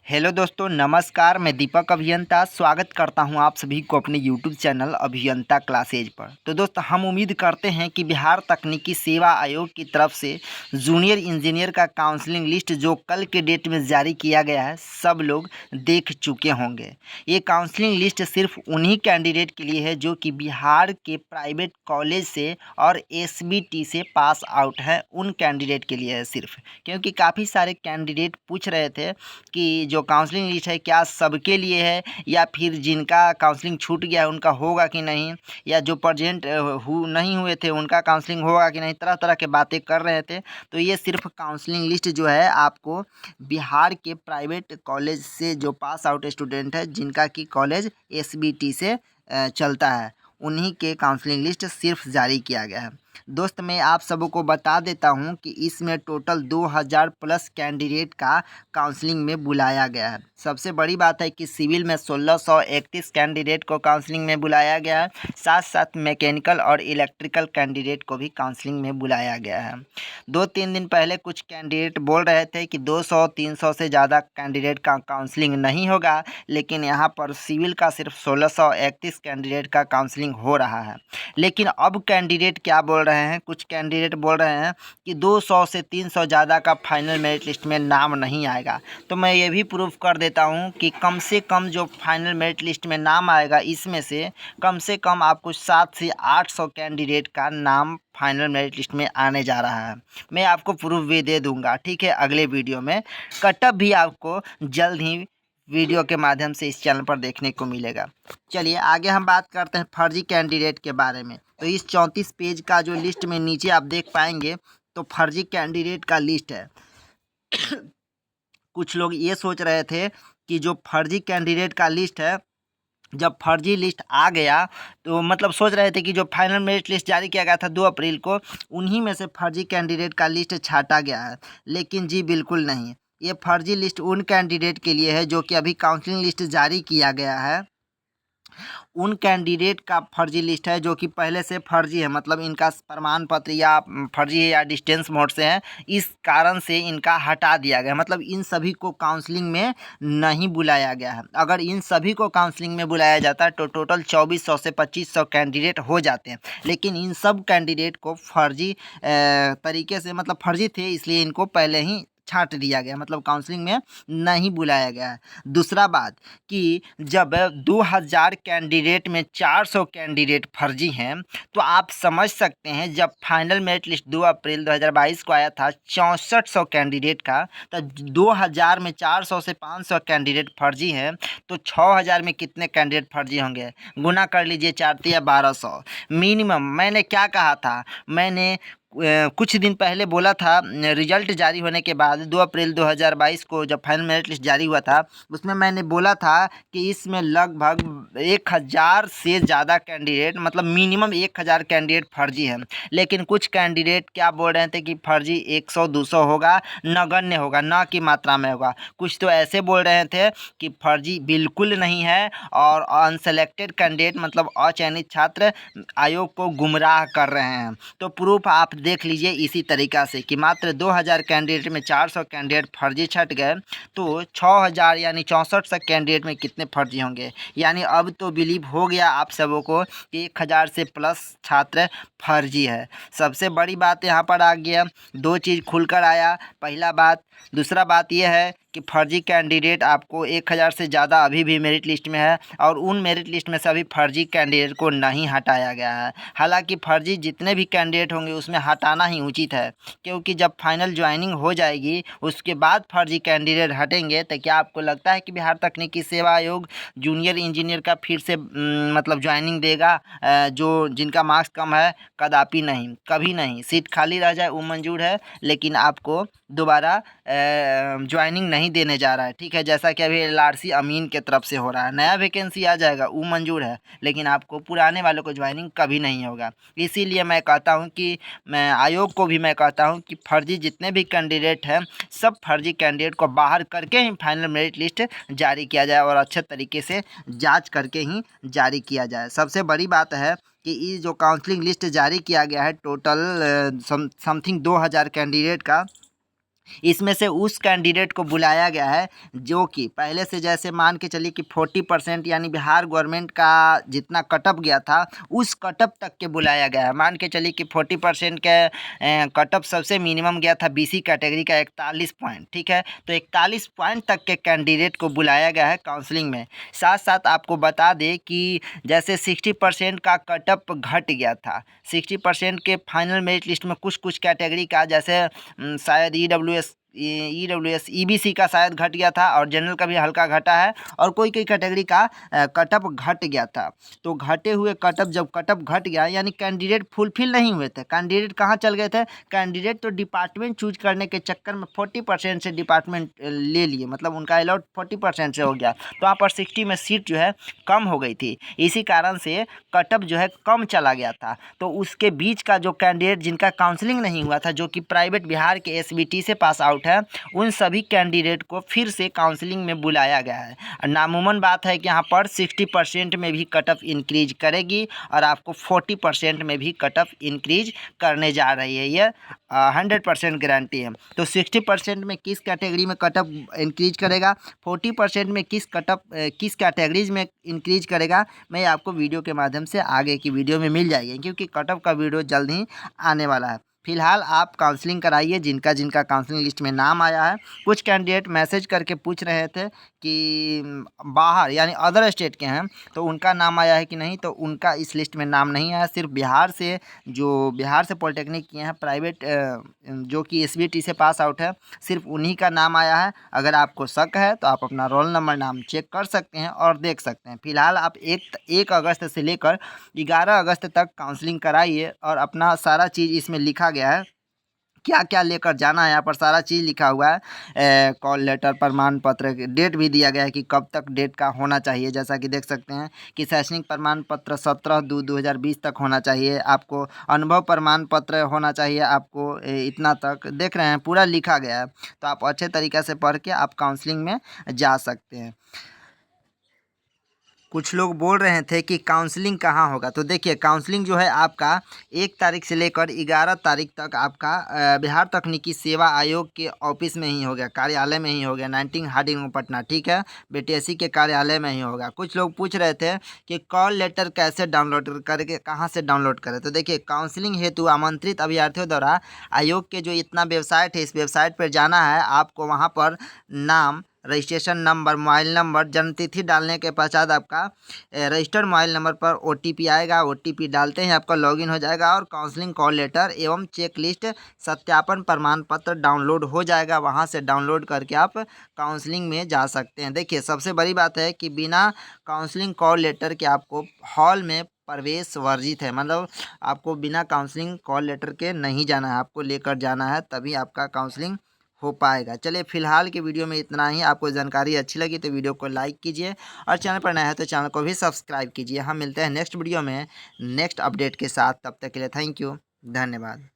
Hello दोस्तों, नमस्कार। मैं दीपक अभियंता स्वागत करता हूं आप सभी को अपने यूट्यूब चैनल अभियंता क्लासेज पर। तो दोस्तों, हम उम्मीद करते हैं कि बिहार तकनीकी सेवा आयोग की तरफ से जूनियर इंजीनियर का काउंसलिंग लिस्ट जो कल के डेट में जारी किया गया है, सब लोग देख चुके होंगे। ये काउंसलिंग लिस्ट सिर्फ उन्हीं कैंडिडेट के लिए है जो कि बिहार के प्राइवेट कॉलेज से और एसबीटी से पास आउट है। उन कैंडिडेट के लिए है सिर्फ, क्योंकि काफ़ी सारे कैंडिडेट पूछ रहे थे कि जो काउंसलिंग लिस्ट है क्या सबके लिए है या फिर जिनका काउंसलिंग छूट गया है उनका होगा कि नहीं, या जो प्रेजेंट नहीं हुए थे उनका काउंसलिंग होगा कि नहीं। तरह तरह के बातें कर रहे थे। तो ये सिर्फ काउंसलिंग लिस्ट जो है आपको बिहार के प्राइवेट कॉलेज से जो पास आउट स्टूडेंट है जिनका कि कॉलेज एसबीटी से चलता है, उन्हीं के काउंसलिंग लिस्ट सिर्फ जारी किया गया है। दोस्त, मैं आप सबों को बता देता हूं कि इसमें टोटल 2000 प्लस कैंडिडेट का काउंसलिंग में बुलाया गया है। सबसे बड़ी बात है कि सिविल में 1631 कैंडिडेट को काउंसलिंग में बुलाया गया है। साथ साथ मैकेनिकल और इलेक्ट्रिकल कैंडिडेट को भी काउंसलिंग में बुलाया गया है। 2-3 दिन पहले कुछ कैंडिडेट बोल रहे थे कि 200-300 से ज़्यादा कैंडिडेट का काउंसलिंग नहीं होगा, लेकिन यहाँ पर सिविल का सिर्फ 1631 कैंडिडेट का काउंसलिंग हो रहा है। लेकिन अब कैंडिडेट क्या बोल रहे हैं, कुछ कैंडिडेट बोल रहे हैं कि 200 से 300 ज़्यादा का फाइनल मेरिट लिस्ट में नाम नहीं आएगा। तो मैं ये भी प्रूफ कर देता हूँ कि कम से कम जो फाइनल मेरिट लिस्ट में नाम आएगा, इसमें से कम आपको 700 से 800 कैंडिडेट का नाम फाइनल मेरिट लिस्ट में आने जा रहा है। मैं आपको प्रूफ भी दे दूंगा, ठीक है। अगले वीडियो में कटअप भी आपको जल्द ही वीडियो के माध्यम से इस चैनल पर देखने को मिलेगा। चलिए आगे हम बात करते हैं फर्जी कैंडिडेट के बारे में। तो इस 34 पेज का जो लिस्ट में नीचे आप देख पाएंगे तो फर्जी कैंडिडेट का लिस्ट है। कुछ लोग ये सोच रहे थे कि जो फर्जी कैंडिडेट का लिस्ट है, जब फर्जी लिस्ट आ गया तो मतलब सोच रहे थे कि जो फाइनल मेरिट लिस्ट जारी किया गया था 2 अप्रैल को, उन्हीं में से फर्जी कैंडिडेट का लिस्ट छाटा गया है। लेकिन जी बिल्कुल नहीं, ये फर्जी लिस्ट उन कैंडिडेट के लिए है जो कि अभी काउंसलिंग लिस्ट जारी किया गया है। उन कैंडिडेट का फर्जी लिस्ट है जो कि पहले से फर्जी है, मतलब इनका प्रमाण पत्र या फर्जी है या डिस्टेंस मोड से है, इस कारण से इनका हटा दिया गया। मतलब इन सभी को काउंसलिंग में नहीं बुलाया गया है। अगर इन सभी को काउंसलिंग में बुलाया जाता है तो टोटल 2400 से 2500 कैंडिडेट हो जाते हैं। लेकिन इन सब कैंडिडेट को फर्जी तरीके से, मतलब फर्जी थे, इसलिए इनको पहले ही छांट दिया गया, मतलब काउंसलिंग में नहीं बुलाया गया है। दूसरा बात कि जब 2000 कैंडिडेट में 400 कैंडिडेट फर्जी हैं, तो आप समझ सकते हैं जब फाइनल मेरिट लिस्ट 2 अप्रैल 2022 को आया था 6400 कैंडिडेट का, तो 2000 में 400 से 500 कैंडिडेट फर्जी हैं, तो 6000 में कितने कैंडिडेट फर्जी होंगे? गुना कर लीजिए, 4 या 1200 मिनिमम। मैंने क्या कहा था, मैंने कुछ दिन पहले बोला था, रिजल्ट जारी होने के बाद 2 अप्रैल 2022 को जब फाइनल मेरिट लिस्ट जारी हुआ था, उसमें मैंने बोला था कि इसमें लगभग 1000 से ज़्यादा कैंडिडेट, मतलब मिनिमम 1000 कैंडिडेट फर्जी हैं। लेकिन कुछ कैंडिडेट क्या बोल रहे थे कि फर्जी 100-200 होगा, नगण्य होगा, ना की मात्रा में होगा। कुछ तो ऐसे बोल रहे थे कि फर्जी बिल्कुल नहीं है और अनसेलेक्टेड कैंडिडेट, मतलब अचयनित छात्र आयोग को गुमराह कर रहे हैं। तो प्रूफ आप देख लीजिए इसी तरीक़ा से कि मात्र 2000 कैंडिडेट में 400 कैंडिडेट फर्जी छट गए, तो 6000 यानी 6400 कैंडिडेट में कितने फर्जी होंगे। यानी अब तो बिलीव हो गया आप सबों को कि 1000 से प्लस छात्र फर्जी है। सबसे बड़ी बात यहाँ पर आ गया, 2 चीज़ खुलकर आया। पहला बात, दूसरा बात यह है कि फर्जी कैंडिडेट आपको 1000 से ज़्यादा अभी भी मेरिट लिस्ट में है, और उन मेरिट लिस्ट में से अभी फर्जी कैंडिडेट को नहीं हटाया गया है। हालांकि फर्जी जितने भी कैंडिडेट होंगे उसमें हटाना ही उचित है, क्योंकि जब फाइनल ज्वाइनिंग हो जाएगी उसके बाद फर्जी कैंडिडेट हटेंगे। तो क्या आपको लगता है कि बिहार तकनीकी सेवा आयोग जूनियर इंजीनियर का फिर से मतलब ज्वाइनिंग देगा? जो जिनका मार्क्स कम है, कदापि नहीं, कभी नहीं। सीट खाली रह जाए वो मंजूर है, लेकिन आपको दोबारा ज्वाइनिंग नहीं देने जा रहा है, ठीक है। जैसा कि अभी एलआरसी अमीन के तरफ से हो रहा है, नया वैकेंसी आ जाएगा वो मंजूर है, लेकिन आपको पुराने वालों को ज्वाइनिंग कभी नहीं होगा। इसीलिए मैं कहता हूं कि मैं आयोग को भी मैं कहता हूं कि फर्जी जितने भी कैंडिडेट हैं, सब फर्जी कैंडिडेट को बाहर करके ही फाइनल मेरिट लिस्ट जारी किया जाए और अच्छे तरीके से जाँच करके ही जारी किया जाए। सबसे बड़ी बात है कि ये जो काउंसलिंग लिस्ट जारी किया गया है टोटल समथिंग 2000 कैंडिडेट का, इसमें से उस कैंडिडेट को बुलाया गया है जो कि पहले से, जैसे मान के चलिए कि 40% यानी बिहार गवर्नमेंट का जितना कटअप गया था उस कटअप तक के बुलाया गया है। मान के चलिए कि 40% के कटअप सबसे मिनिमम गया था बीसी कैटेगरी का 41 पॉइंट, ठीक है। तो 41 पॉइंट तक के कैंडिडेट को बुलाया गया है काउंसलिंग में। साथ साथ आपको बता दें कि जैसे 60% का कटअप घट गया था, 60% के फाइनल मेरिट लिस्ट में कुछ कुछ कैटेगरी का, जैसे शायद ईडब्ल्यूएस ईबीसी का शायद घट गया था और जनरल का भी हल्का घटा है और कोई कोई कैटेगरी का कटअप घट गया था। तो घटे हुए कटअप, जब कटअप घट गया यानी कैंडिडेट फुलफिल नहीं हुए थे। कैंडिडेट कहाँ चल गए थे? कैंडिडेट तो डिपार्टमेंट चूज करने के चक्कर में 40% से डिपार्टमेंट ले लिए, मतलब उनका अलॉट 40% से हो गया, तो वहाँ पर 60 में सीट जो है कम हो गई थी। इसी कारण से कटअप जो है कम चला गया था। तो उसके बीच का जो कैंडिडेट जिनका काउंसलिंग नहीं हुआ था, जो कि प्राइवेट बिहार के एसबीटी से पास आउट है, उन सभी कैंडिडेट को फिर से काउंसलिंग में बुलाया गया है। नामुमकिन बात है कि यहाँ पर 60% में भी कट ऑफ इंक्रीज करेगी और आपको 40% में भी कट ऑफ इंक्रीज करने जा रही है, ये 100% गारंटी है। तो 60% में किस कैटेगरी में कट ऑफ इंक्रीज करेगा, 40% में किस कैटेगरीज में इंक्रीज करेगा, मैं आपको वीडियो के माध्यम से आगे की वीडियो में मिल जाएगी, क्योंकि कट ऑफ का वीडियो जल्द ही आने वाला है। फिलहाल आप काउंसलिंग कराइए जिनका जिनका काउंसलिंग लिस्ट में नाम आया है। कुछ कैंडिडेट मैसेज करके पूछ रहे थे कि बाहर यानी अदर स्टेट के हैं तो उनका नाम आया है कि नहीं, तो उनका इस लिस्ट में नाम नहीं आया। सिर्फ बिहार से, जो बिहार से पॉलिटेक्निक किए हैं प्राइवेट, जो कि एसबीटी से पास आउट है, सिर्फ उन्हीं का नाम आया है। अगर आपको शक है तो आप अपना रोल नंबर नाम चेक कर सकते हैं और देख सकते हैं। फिलहाल आप 1 अगस्त से लेकर 11 अगस्त तक काउंसलिंग कराइए और अपना सारा चीज़ इसमें लिखा गया है, क्या क्या लेकर जाना है, यहाँ पर सारा चीज़ लिखा हुआ है। कॉल लेटर, प्रमाण पत्र, डेट भी दिया गया है कि कब तक डेट का होना चाहिए। जैसा कि देख सकते हैं कि शैक्षणिक प्रमाण पत्र 17/2/2020 तक होना चाहिए, आपको अनुभव प्रमाण पत्र होना चाहिए, आपको इतना तक देख रहे हैं पूरा लिखा गया है। तो आप अच्छे तरीक़े से पढ़ के आप काउंसलिंग में जा सकते हैं। कुछ लोग बोल रहे थे कि काउंसलिंग कहाँ होगा, तो देखिए काउंसलिंग जो है आपका 1 तारीख से लेकर 11 तारीख तक आपका बिहार तकनीकी सेवा आयोग के ऑफिस में ही हो गया, कार्यालय में ही हो गया, 19 हार्डिंग पटना, ठीक है, बीटीएससी के कार्यालय में ही होगा। कुछ लोग पूछ रहे थे कि कॉल लेटर कैसे डाउनलोड करके, कहाँ से डाउनलोड करें, तो देखिए काउंसलिंग हेतु आमंत्रित अभ्यर्थियों द्वारा आयोग के जो इतना वेबसाइट है, इस वेबसाइट पर जाना है आपको। वहाँ पर नाम, रजिस्ट्रेशन नंबर, मोबाइल नंबर, जन्मतिथि डालने के पश्चात आपका रजिस्टर्ड मोबाइल नंबर पर ओटीपी आएगा। ओटीपी डालते ही आपका लॉगिन हो जाएगा और काउंसलिंग कॉल लेटर एवं चेक लिस्ट सत्यापन प्रमाण पत्र डाउनलोड हो जाएगा। वहां से डाउनलोड करके आप काउंसलिंग में जा सकते हैं। देखिए सबसे बड़ी बात है कि बिना काउंसलिंग कॉल लेटर के आपको हॉल में प्रवेश वर्जित है, मतलब आपको बिना काउंसलिंग कॉल लेटर के नहीं जाना है, आपको लेकर जाना है, तभी आपका काउंसलिंग हो पाएगा। चलिए फिलहाल की वीडियो में इतना ही। आपको जानकारी अच्छी लगी तो वीडियो को लाइक कीजिए और चैनल पर नया है तो चैनल को भी सब्सक्राइब कीजिए। हम मिलते हैं नेक्स्ट वीडियो में नेक्स्ट अपडेट के साथ, तब तक के लिए थैंक यू, धन्यवाद।